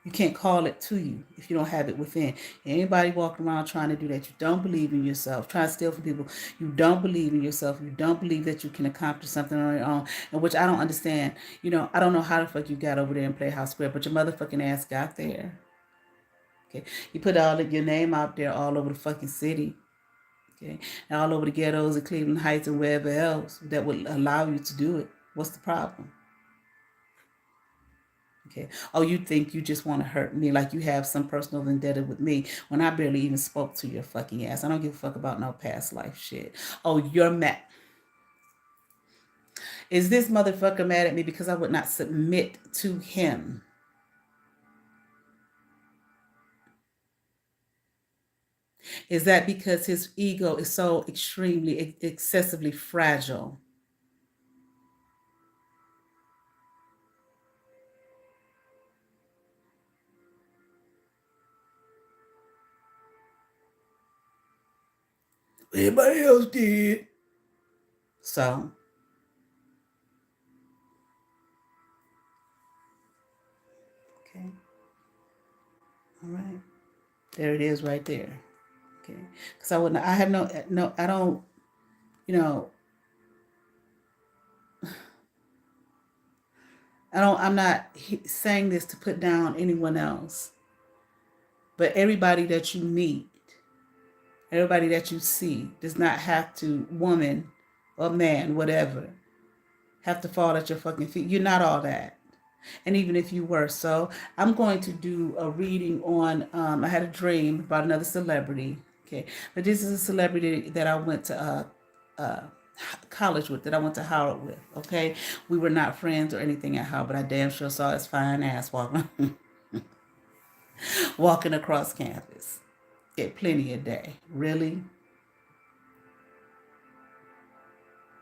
Speaker 1: You can't call it to you if you don't have it within. Anybody walking around trying to do that, you don't believe in yourself, trying to steal from people, you don't believe in yourself, you don't believe that you can accomplish something on your own, and which I don't understand. I don't know how the fuck you got over there in Playhouse Square, but your motherfucking ass got there. Okay, you put all of your name out there all over the fucking city. Okay, and all over the ghettos of Cleveland Heights and wherever else that would allow you to do it. What's the problem? Okay. Oh, you think you just want to hurt me like you have some personal vendetta with me when I barely even spoke to your fucking ass. I don't give a fuck about no past life shit. Oh, you're mad. Is this motherfucker mad at me because I would not submit to him? Is that because his ego is so extremely, excessively fragile? Everybody else did. So, okay. All right. There it is right there. Okay. Because I have no, I don't, you know, I'm not saying this to put down anyone else, but everybody that you meet, everybody that you see does not have to, woman or man, whatever, have to fall at your fucking feet. You're not all that. And even if you were. So I'm going to do a reading on, I had a dream about another celebrity. Okay. But this is a celebrity that I went to college with, that I went to Howard with. Okay. We were not friends or anything at Howard, but I damn sure saw his fine ass walking, walking across campus. Get plenty a day. Really?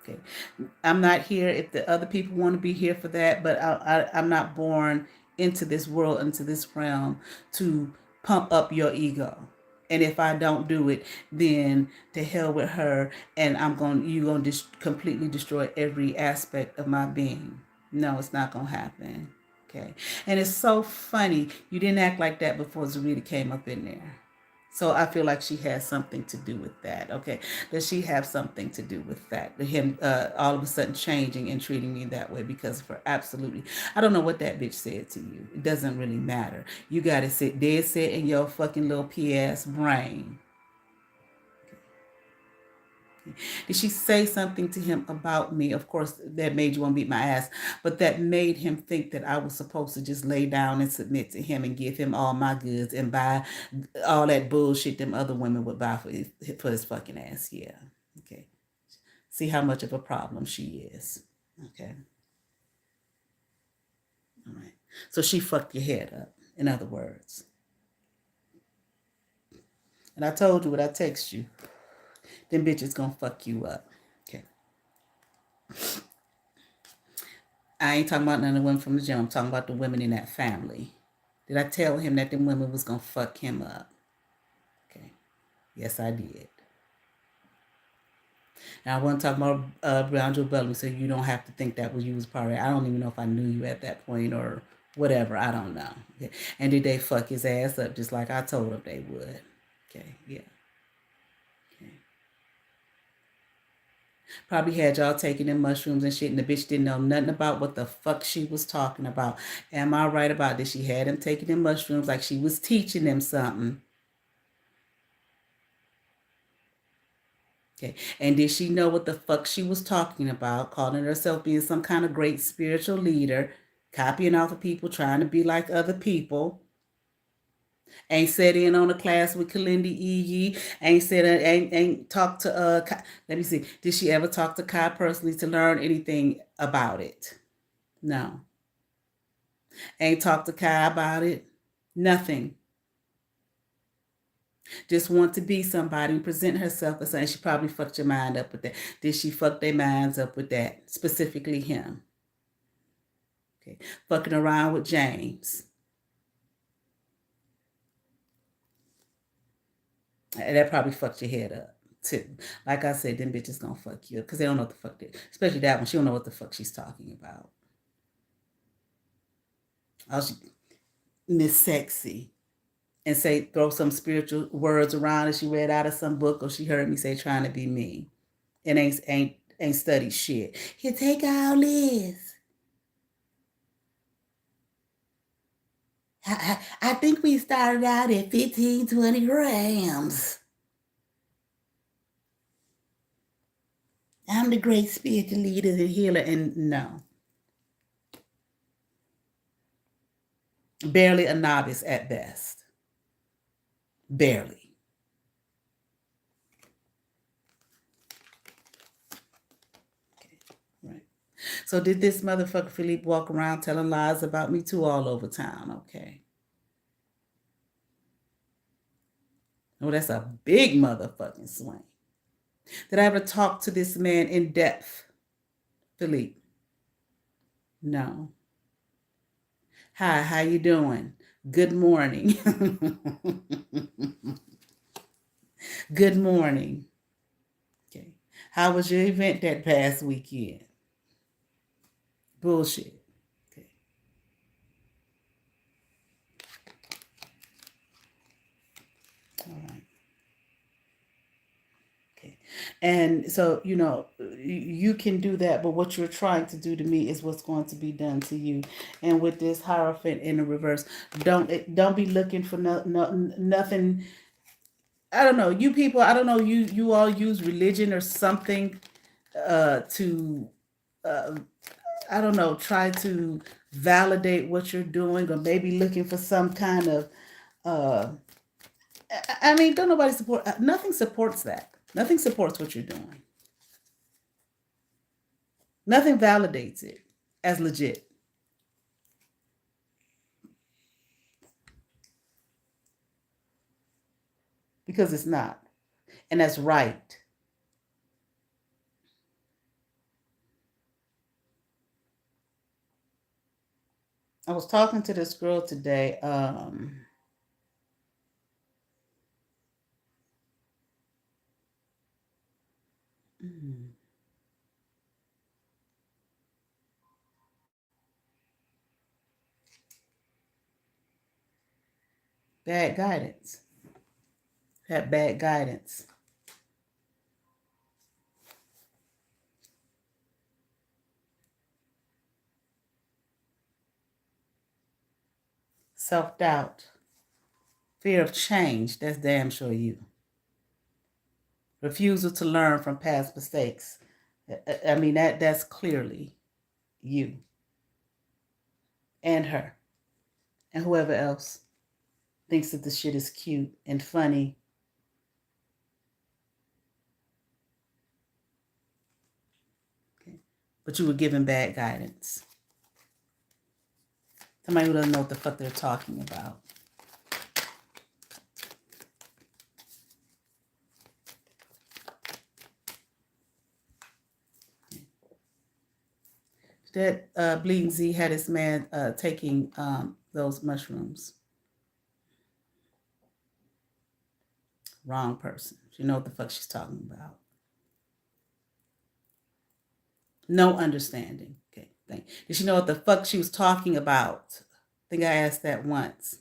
Speaker 1: Okay. I'm not here if the other people want to be here for that, but I'm not born into this world, into this realm to pump up your ego. And if I don't do it, then to hell with her, and you're gonna completely destroy every aspect of my being. No, it's not gonna happen. Okay. And it's so funny. You didn't act like that before Zarita came up in there. So I feel like she has something to do with that. Okay, does she have something to do with that? Him all of a sudden changing and treating me that way because of her? Absolutely. I don't know what that bitch said to you. It doesn't really matter. You got to sit dead set in your fucking little PS brain. Did she say something to him about me? Of course, that made you want to beat my ass, but that made him think that I was supposed to just lay down and submit to him and give him all my goods and buy all that bullshit them other women would buy for his fucking ass. Yeah. Okay. See how much of a problem she is. Okay. All right. So she fucked your head up, in other words. And I told you what I text you. Them bitches gonna fuck you up. Okay. I ain't talking about none of the women from the gym. I'm talking about the women in that family. Did I tell him that the women was gonna fuck him up? Okay. Yes, I did. Now I want to talk about Brown Joe Bellamy, so you don't have to think that was you was part of it. I don't even know if I knew you at that point or whatever. I don't know. Okay. And did they fuck his ass up just like I told them they would? Okay. Yeah. Okay. Probably had y'all taking them mushrooms and shit, and the bitch didn't know nothing about what the fuck she was talking about. Am I right about this? She had them taking them mushrooms like she was teaching them something. Okay. And did she know what the fuck she was talking about, calling herself being some kind of great spiritual leader, copying off of people, trying to be like other people? Ain't sat in on a class with Kalindi E. Ain't said ain't talked to let me see. Did she ever talk to Kai personally to learn anything about it? No. Ain't talked to Kai about it. Nothing. Just want to be somebody and present herself as something. She probably fucked your mind up with that. Did she fuck their minds up with that? Specifically him. Okay. Fucking around with James. And that probably fucked your head up too. Like I said, them bitches gonna fuck you up because they don't know what the fuck they, especially that one. She don't know what the fuck she's talking about. All she, Miss Sexy and say, throw some spiritual words around that she read out of some book, or she heard me say trying to be me, and ain't studied shit. Here, take all this. I think we started out at 15, 20 grams. I'm the great spiritual leader and healer, and no. Barely a novice at best. Barely. Right. So did this motherfucker Philippe walk around telling lies about me too all over town? Okay. Oh, that's a big motherfucking swing. Did I ever talk to this man in depth, Philippe? No. Hi, how you doing? Good morning. Good morning. Okay. How was your event that past weekend? Bullshit. Okay. All right. Okay. And so, you can do that, but what you're trying to do to me is what's going to be done to you. And with this Hierophant in the reverse, don't be looking for nothing. I don't know. You people, I don't know. You all use religion or something to uh, I don't know, try to validate what you're doing, or maybe looking for some kind of uh I mean, don't nobody support, nothing supports that. Nothing supports what you're doing. Nothing validates it as legit, because it's not. And that's right. I was talking to this girl today, mm, bad guidance. Had bad guidance. Self-doubt. Fear of change. That's damn sure you. Refusal to learn from past mistakes. I mean, that's clearly you and her and whoever else thinks that the shit is cute and funny. Okay. But you were given bad guidance. Somebody who doesn't know what the fuck they're talking about. That Bleeding Z had this man taking those mushrooms. Wrong person. She know what the fuck she's talking about. No understanding. Okay, thank. Did she know what the fuck she was talking about? I think I asked that once.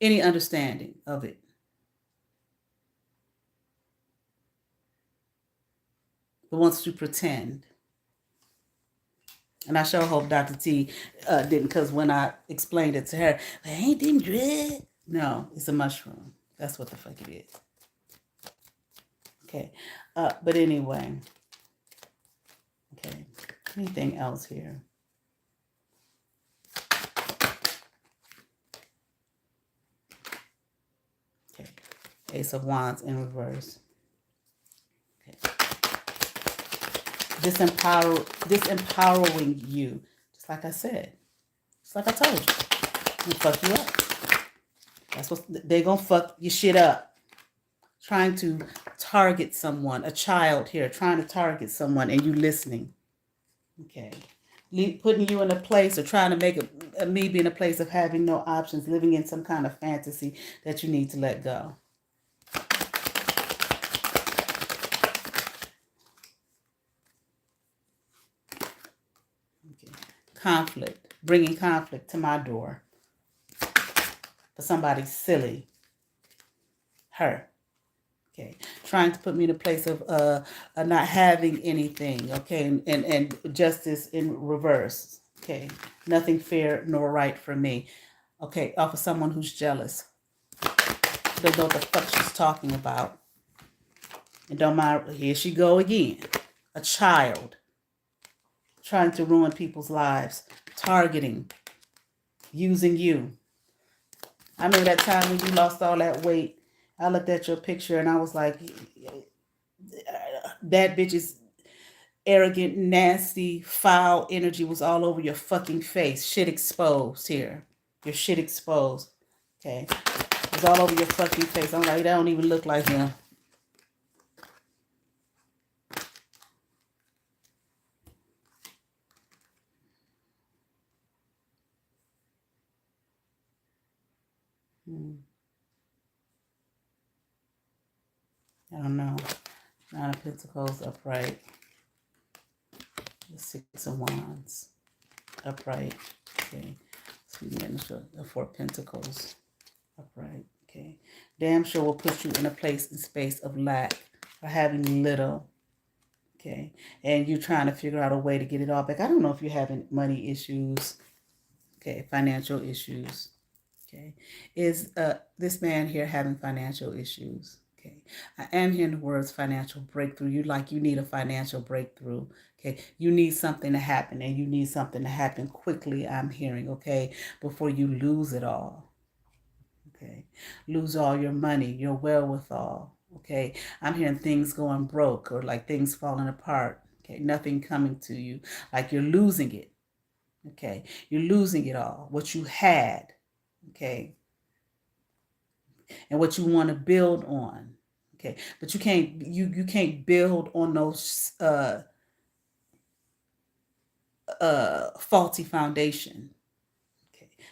Speaker 1: Any understanding of it? But wants to pretend. And I sure hope Dr. T didn't, because when I explained it to her, I ain't them dread. No, it's a mushroom. That's what the fuck it is. Okay. But anyway. Okay. Anything else here? Okay. Ace of Wands in reverse. Disempowering you, just like I said, just like I told you, and fuck you up. That's what they're gonna fuck your shit up. Trying to target someone, a child here, trying to target someone, and you listening. Okay, putting you in a place, or trying to make me be in a place of having no options, living in some kind of fantasy that you need to let go. Conflict. bringing conflict to my door for somebody silly, her. Okay, trying to put me in a place of not having anything. Okay, and justice in reverse. Okay, nothing fair nor right for me. Okay, off of someone who's jealous. Don't know what the fuck she's talking about. And don't mind, here she go again. A child trying to ruin people's lives, targeting, using you. I remember that time when you lost all that weight. I looked at your picture and I was like, that bitch is arrogant, nasty, foul energy was all over your fucking face. Shit exposed here. Your shit exposed. Okay. It was all over your fucking face. I'm like, that don't even look like him. I don't know. Nine of Pentacles upright. The Six of Wands upright. Okay. The Four of Pentacles upright. Okay. Damn sure will put you in a place and space of lack or having little. Okay. And you trying to figure out a way to get it all back. I don't know if you're having money issues. Okay. Financial issues. Okay. Is this man here having financial issues? Okay. I am hearing the words financial breakthrough. You need a financial breakthrough. Okay. You need something to happen and you need something to happen quickly, I'm hearing, okay, before you lose it all. Okay. Lose all your money, your wherewithal. Okay. I'm hearing things going broke or like things falling apart. Okay. Nothing coming to you. Like you're losing it. Okay. You're losing it all. What you had. Okay. And what you want to build on. Okay. But you can't build on those faulty foundation.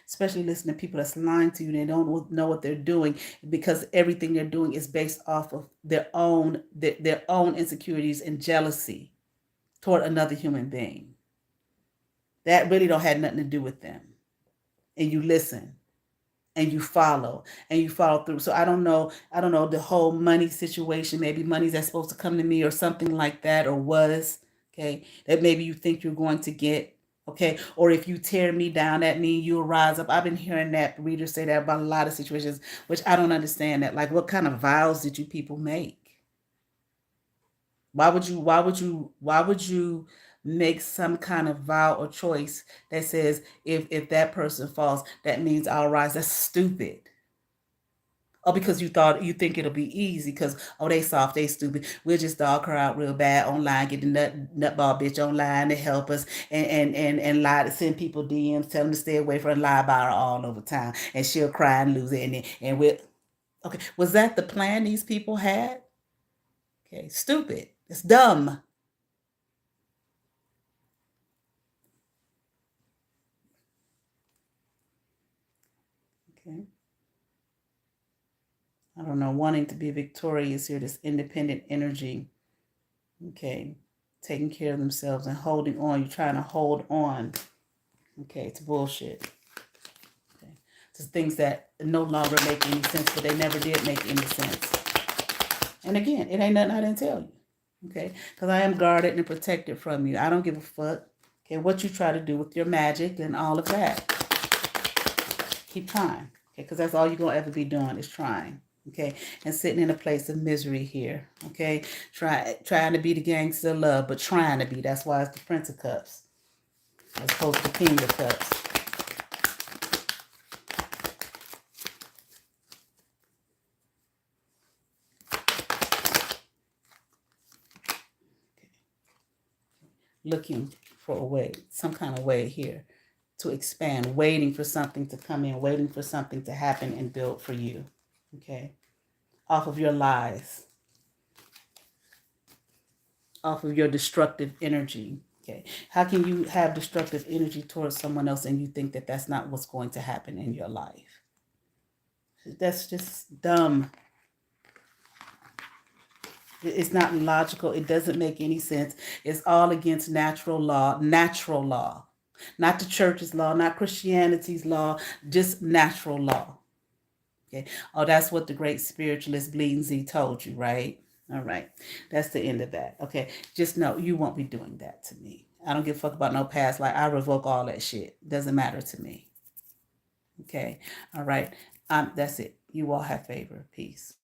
Speaker 1: Especially listen to people that's lying to you. They don't know what they're doing because everything they're doing is based off of their own insecurities and jealousy toward another human being. That really don't have nothing to do with them. And you listen and you follow through. So I don't know the whole money situation. Maybe money that's supposed to come to me or something like that, or was, okay, that maybe you think you're going to get. Okay. Or if you tear me down, that means you'll rise up. I've been hearing that readers say that about a lot of situations, which I don't understand that. Like, what kind of vows did you people make? Why would you make some kind of vow or choice that says if that person falls, that means I'll rise? That's stupid. Oh, because you think it'll be easy because, oh, they soft, they stupid. We'll just dog her out real bad online, get the nutball bitch online to help us and lie to send people DMs, tell them to stay away from her, lie about her all over time, and she'll cry and lose it. And we'll, okay, was that the plan these people had? Okay, stupid. It's dumb. Okay. I don't know, wanting to be victorious here, this independent energy. Okay. Taking care of themselves and holding on. You're trying to hold on. Okay. It's bullshit. Okay. It's things that no longer make any sense, but they never did make any sense. And again, it ain't nothing I didn't tell you. Okay. Because I am guarded and protected from you. I don't give a fuck. Okay. What you try to do with your magic and all of that. Keep trying. Okay. Because that's all you're going to ever be doing is trying. Okay, and sitting in a place of misery here. Okay, trying to be the gangster of love, but trying to be. That's why it's the Prince of Cups as opposed to the King of Cups. Okay. Looking for a way, some kind of way here to expand, waiting for something to come in, waiting for something to happen and build for you. Okay, off of your lies, off of your destructive energy. Okay, how can you have destructive energy towards someone else and you think that that's not what's going to happen in your life? That's just dumb. It's not logical. It doesn't make any sense. It's all against natural law. Natural law. Not the church's law, not Christianity's law, just natural law. Okay. Oh, that's what the great spiritualist Bleeding Z told you, right? All right. That's the end of that. Okay. Just know you won't be doing that to me. I don't give a fuck about no past life. I revoke all that shit. Doesn't matter to me. Okay. All right. That's it. You all have favor. Peace.